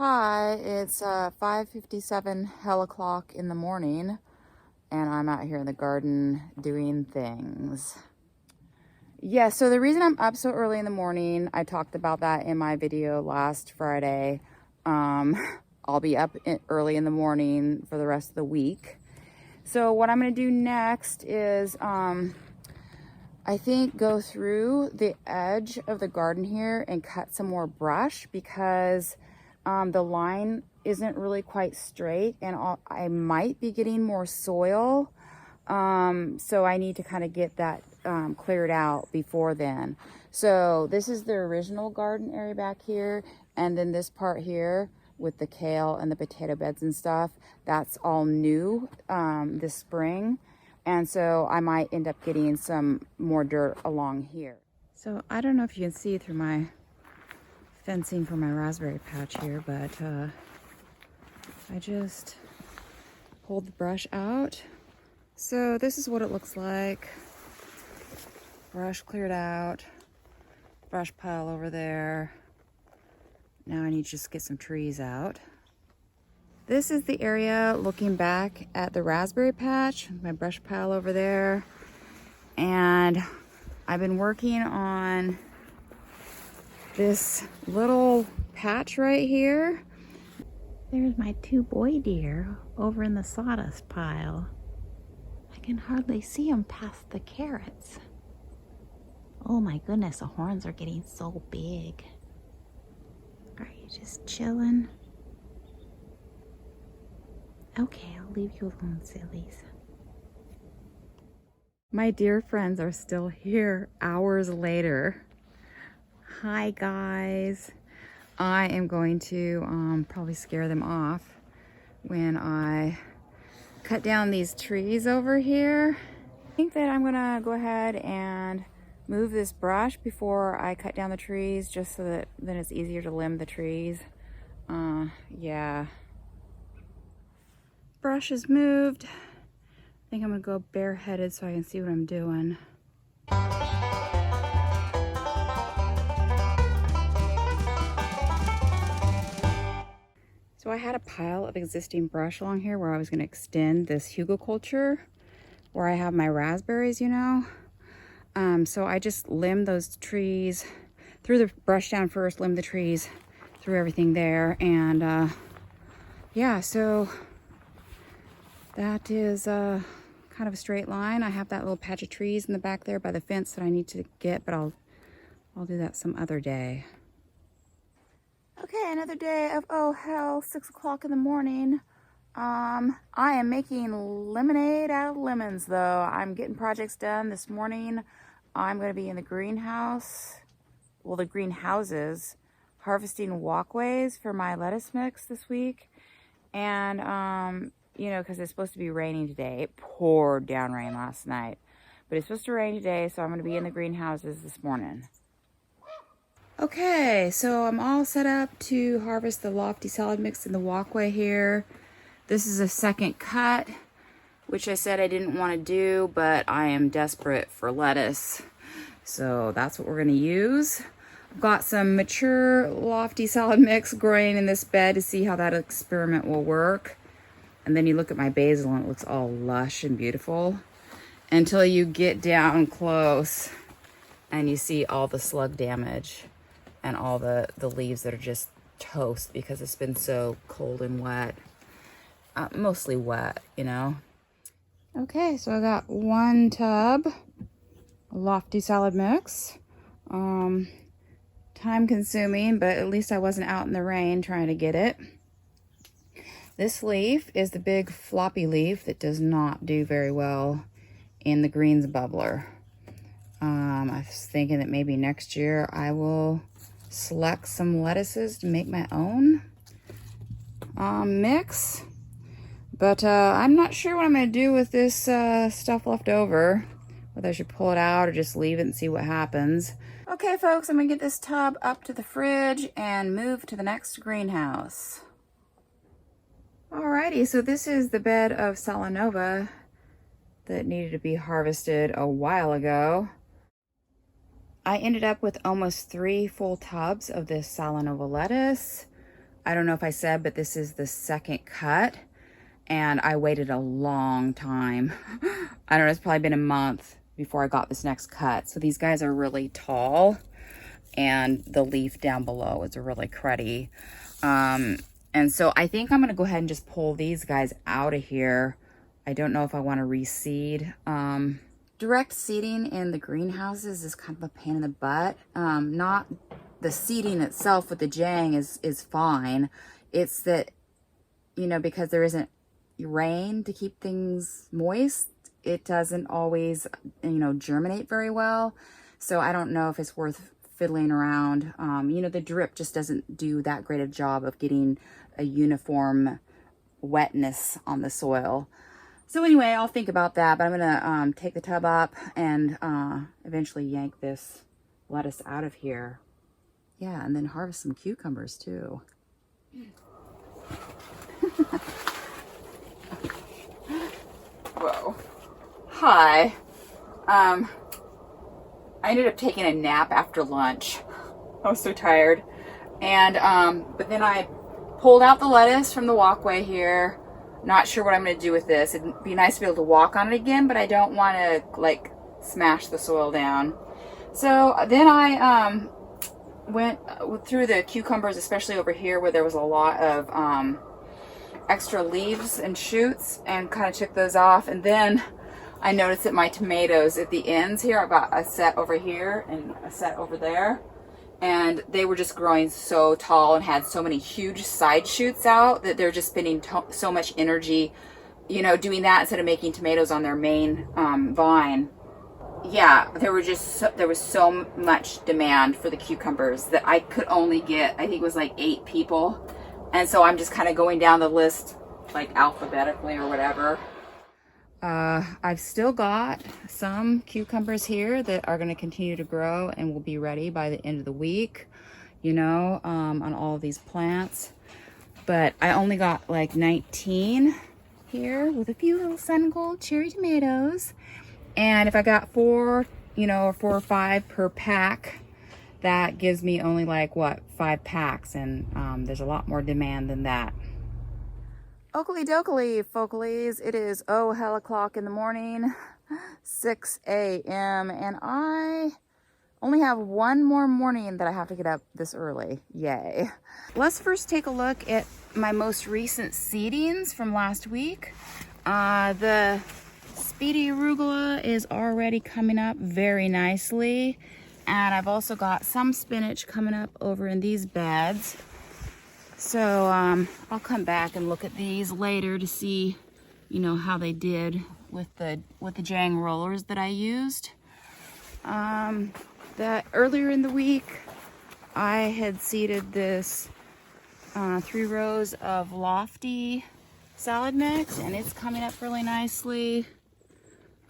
Hi, it's 5:57 hell o'clock in the morning, and I'm out here in the garden doing things. Yeah, so the reason I'm up so early in the morning, I talked about that in my video last Friday. I'll be up early in the morning for the rest of the week. So what I'm going to do next is I think go through the edge of the garden here and cut some more brush because the line isn't really quite straight, and I might be getting more soil. So I need to kind of get that cleared out before then. So this is the original garden area back here, and then this part here with the kale and the potato beds and stuff, that's all new this spring. And so I might end up getting some more dirt along here. So I don't know if you can see through my fencing for my raspberry patch here, but I just pulled the brush out. So this is what it looks like. Brush cleared out, brush pile over there. Now I need to just get some trees out. This is the area looking back at the raspberry patch, my brush pile over there. And I've been working on this little patch right here. There's my two boy deer over in the sawdust pile. I can hardly see them past the carrots. Oh my goodness, the horns are getting so big. Are you just chilling? Okay, I'll leave you alone, sillies. My dear friends are still here hours later. Hi guys. I am going to probably scare them off when I cut down these trees over here. I think that I'm gonna go ahead and move this brush before I cut down the trees, just so that then it's easier to limb the trees. Yeah. Brush is moved. I think I'm gonna go bareheaded so I can see what I'm doing. So I had a pile of existing brush along here where I was gonna extend this hugelkultur where I have my raspberries, you know. So I just limbed those trees, threw the brush down first, limbed the trees, threw everything there, and yeah, so that is kind of a straight line. I have that little patch of trees in the back there by the fence that I need to get, but I'll do that some other day. Okay, another day of, oh hell, 6 o'clock in the morning. I am making lemonade out of lemons though. I'm getting projects done this morning. I'm going to be in the greenhouse, well, the greenhouses, harvesting walkways for my lettuce mix this week. And, you know, because it's supposed to be raining today. It poured down rain last night, but it's supposed to rain today, so I'm going to be in the greenhouses this morning. Okay, so I'm all set up to harvest the lofty salad mix in the walkway here. This is a second cut, which I said I didn't want to do, but I am desperate for lettuce. So that's what we're going to use. I've got some mature lofty salad mix growing in this bed to see how that experiment will work. And then you look at my basil and it looks all lush and beautiful until you get down close and you see all the slug damage and all the leaves that are just toast because it's been so cold and wet. Mostly wet, you know. Okay, so I got one tub lofty salad mix. Time consuming, but at least I wasn't out in the rain trying to get it. This leaf is the big floppy leaf that does not do very well in the greens bubbler. I was thinking that maybe next year I will select some lettuces to make my own mix. But I'm not sure what I'm going to do with this stuff left over. Whether I should pull it out or just leave it and see what happens. Okay, folks, I'm going to get this tub up to the fridge and move to the next greenhouse. Alrighty, so this is the bed of Salanova that needed to be harvested a while ago. I ended up with almost 3 full tubs of this Salanova lettuce. I don't know if I said, but this is the second cut, and I waited a long time. I don't know, it's probably been a month before I got this next cut. So these guys are really tall, and the leaf down below is really cruddy. And so I think I'm gonna go ahead and just pull these guys out of here. I don't know if I want to reseed. Direct seeding in the greenhouses is kind of a pain in the butt. Not the seeding itself with the jang is fine. It's that, you know, because there isn't rain to keep things moist, it doesn't always, you know, germinate very well. So I don't know if it's worth fiddling around. You know, the drip just doesn't do that great a job of getting a uniform wetness on the soil. So anyway, I'll think about that, but I'm gonna take the tub up and eventually yank this lettuce out of here. Yeah, and then harvest some cucumbers too. Whoa. Hi. I ended up taking a nap after lunch. I was so tired. And but then I pulled out the lettuce from the walkway here. Not sure what I'm going to do with this. It'd be nice to be able to walk on it again, but I don't want to like smash the soil down. So then I went through the cucumbers, especially over here where there was a lot of extra leaves and shoots, and kind of took those off. And then I noticed that my tomatoes at the ends here, I've got a set over here and a set over there, and they were just growing so tall and had so many huge side shoots out that they're just spending so much energy, you know, doing that instead of making tomatoes on their main vine. Yeah, there was so much demand for the cucumbers that I could only get, I think it was like 8 people. And so I'm just kind of going down the list like alphabetically or whatever. I've still got some cucumbers here that are going to continue to grow and will be ready by the end of the week, you know, on all of these plants. But I only got like 19 here with a few little sun gold cherry tomatoes. And if I got 4, you know, or 4 or 5 per pack, that gives me only like, what, 5 packs. And there's a lot more demand than that. Oakley dokley, folklies. It is, oh, hell o'clock in the morning, 6 a.m. And I only have one more morning that I have to get up this early. Yay. Let's first take a look at my most recent seedings from last week. The speedy arugula is already coming up very nicely. And I've also got some spinach coming up over in these beds. So I'll come back and look at these later to see, you know, how they did with the jang rollers that I used. Earlier in the week, I had seeded this 3 rows of lofty salad mix, and it's coming up really nicely.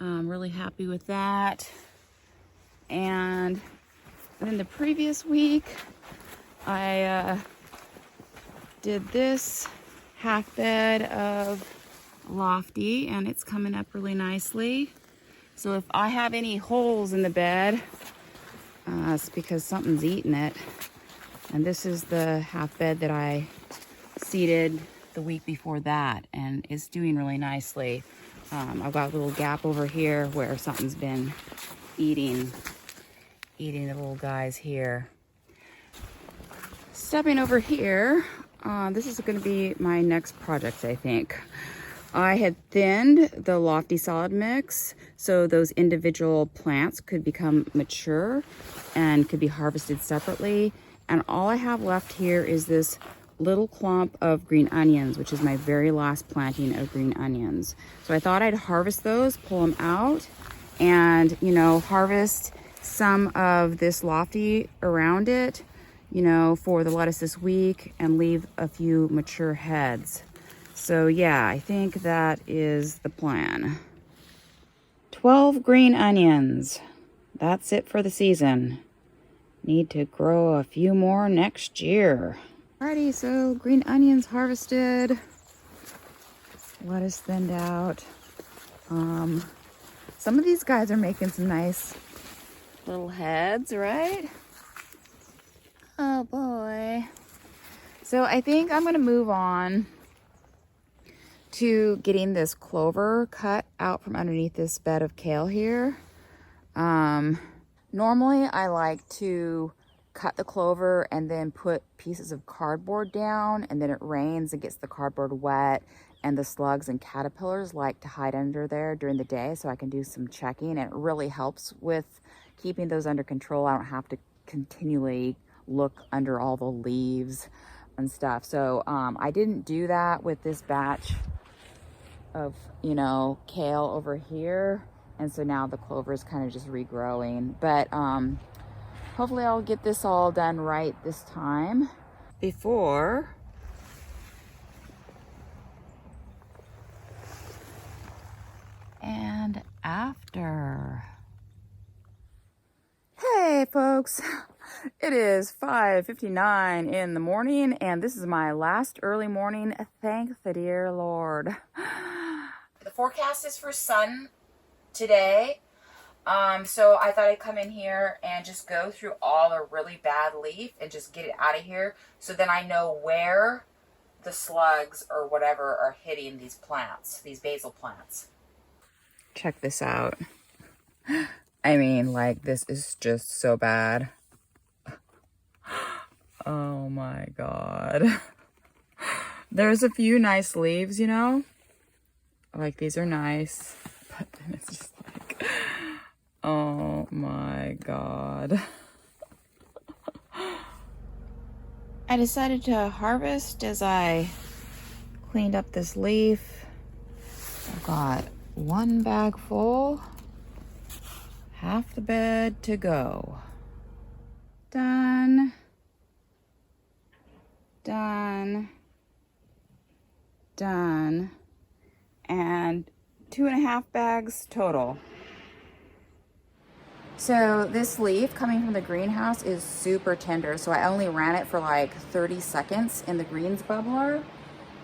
I'm really happy with that. And then the previous week, I did this half bed of lofty, and it's coming up really nicely. So if I have any holes in the bed, it's because something's eating it. And this is the half bed that I seeded the week before that, and it's doing really nicely. I've got a little gap over here where something's been eating the little guys here. Stepping over here, this is going to be my next project, I think. I had thinned the lofty solid mix so those individual plants could become mature and could be harvested separately. And all I have left here is this little clump of green onions, which is my very last planting of green onions. So I thought I'd harvest those, pull them out, and, you know, harvest some of this lofty around it, you know, for the lettuce this week, and leave a few mature heads. So yeah, I think that is the plan. 12 green onions. That's it for the season. Need to grow a few more next year. Alrighty, so green onions harvested. Lettuce thinned out. Some of these guys are making some nice little heads, right? Oh boy. So I think I'm gonna move on to getting this clover cut out from underneath this bed of kale here. Normally I like to cut the clover and then put pieces of cardboard down, and then it rains and gets the cardboard wet, and the slugs and caterpillars like to hide under there during the day, so I can do some checking, and it really helps with keeping those under control. I don't have to continually look under all the leaves and stuff. So I didn't do that with this batch of, you know, kale over here, and so now the clover is kind of just regrowing. But hopefully I'll get this all done right this time before and after. Hey folks, it is 5:59 in the morning, and this is my last early morning, thank the dear Lord. The forecast is for sun today, so I thought I'd come in here and just go through all the really bad leaf and just get it out of here, so then I know where the slugs or whatever are hitting these plants, these basil plants. Check this out. I mean, like, this is just so bad. Oh my God. There's a few nice leaves, you know? Like, these are nice. But then it's just like, oh my God. I decided to harvest as I cleaned up this leaf. I've got one bag full. Half the bed to go. Done. Done. Done. And 2.5 bags total. So this leaf coming from the greenhouse is super tender. So I only ran it for like 30 seconds in the greens bubbler.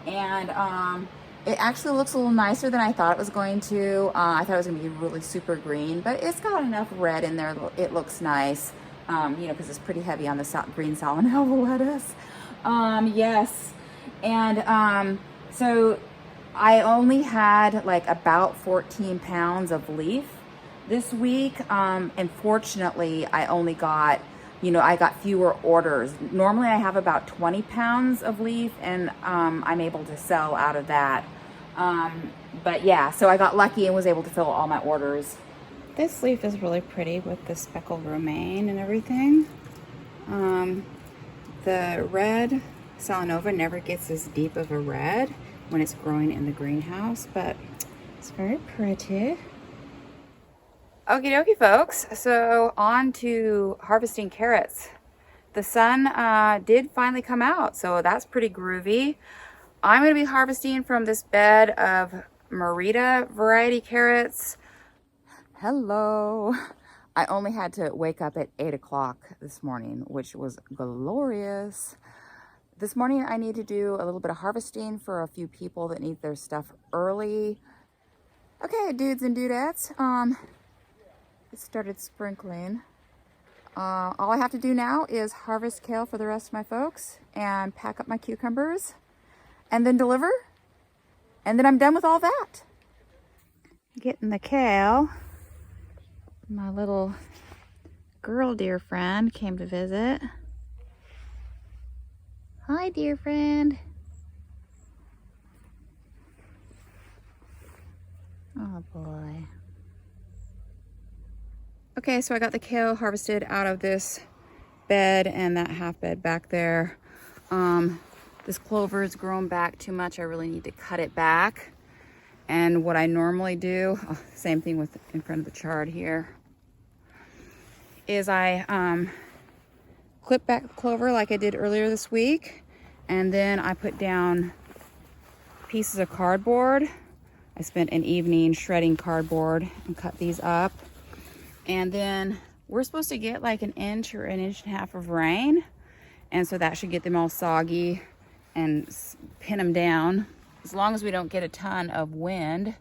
And it actually looks a little nicer than I thought it was going to. I thought it was going to be really super green, but it's got enough red in there. It looks nice, you know, because it's pretty heavy on the green salmonella lettuce. Yes, and so I only had like about 14 pounds of leaf this week. And fortunately, I only got, you know, I got fewer orders. Normally I have about 20 pounds of leaf, and I'm able to sell out of that. But yeah, so I got lucky and was able to fill all my orders. This leaf is really pretty with the speckled romaine and everything. The red Salanova never gets as deep of a red when it's growing in the greenhouse, but it's very pretty. Okie dokie, folks. So on to harvesting carrots. The sun did finally come out, so that's pretty groovy. I'm going to be harvesting from this bed of Merita variety carrots. Hello. I only had to wake up at 8 o'clock this morning, which was glorious. This morning I need to do a little bit of harvesting for a few people that need their stuff early. Okay, dudes and dudettes. It started sprinkling. All I have to do now is harvest kale for the rest of my folks and pack up my cucumbers and then deliver. And then I'm done with all that. Getting the kale. My little girl deer friend came to visit. Hi, dear friend. Oh boy. Okay, so I got the kale harvested out of this bed and that half bed back there. This clover is grown back too much. I really need to cut it back. And what I normally do, same thing with in front of the chard here, is I clip back the clover like I did earlier this week, and then I put down pieces of cardboard. I spent an evening shredding cardboard and cut these up. And then we're supposed to get like 1 inch or 1.5 inches of rain, and so that should get them all soggy and pin them down, as long as we don't get a ton of wind.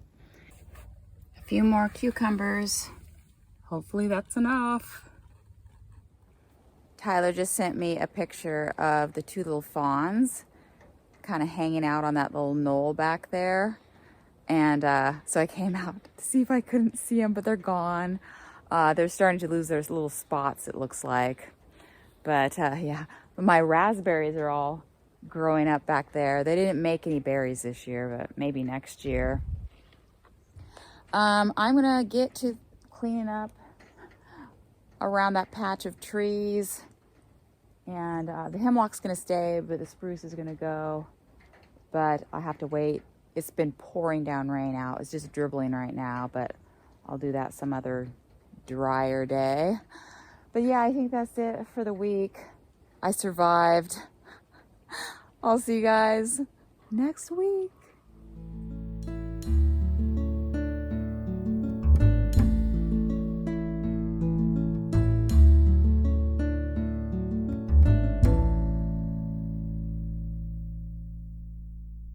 A few more cucumbers. Hopefully that's enough. Tyler just sent me a picture of the two little fawns kind of hanging out on that little knoll back there. And so I came out to see if I couldn't see them, but they're gone. They're starting to lose their little spots, it looks like. But yeah, my raspberries are all growing up back there. They didn't make any berries this year, but maybe next year. I'm gonna get to cleaning up around that patch of trees. And the hemlock's gonna stay, but the spruce is gonna go. But I have to wait. It's been pouring down rain out. It's just dribbling right now, but I'll do that some other drier day. But yeah, I think that's it for the week. I survived. I'll see you guys next week.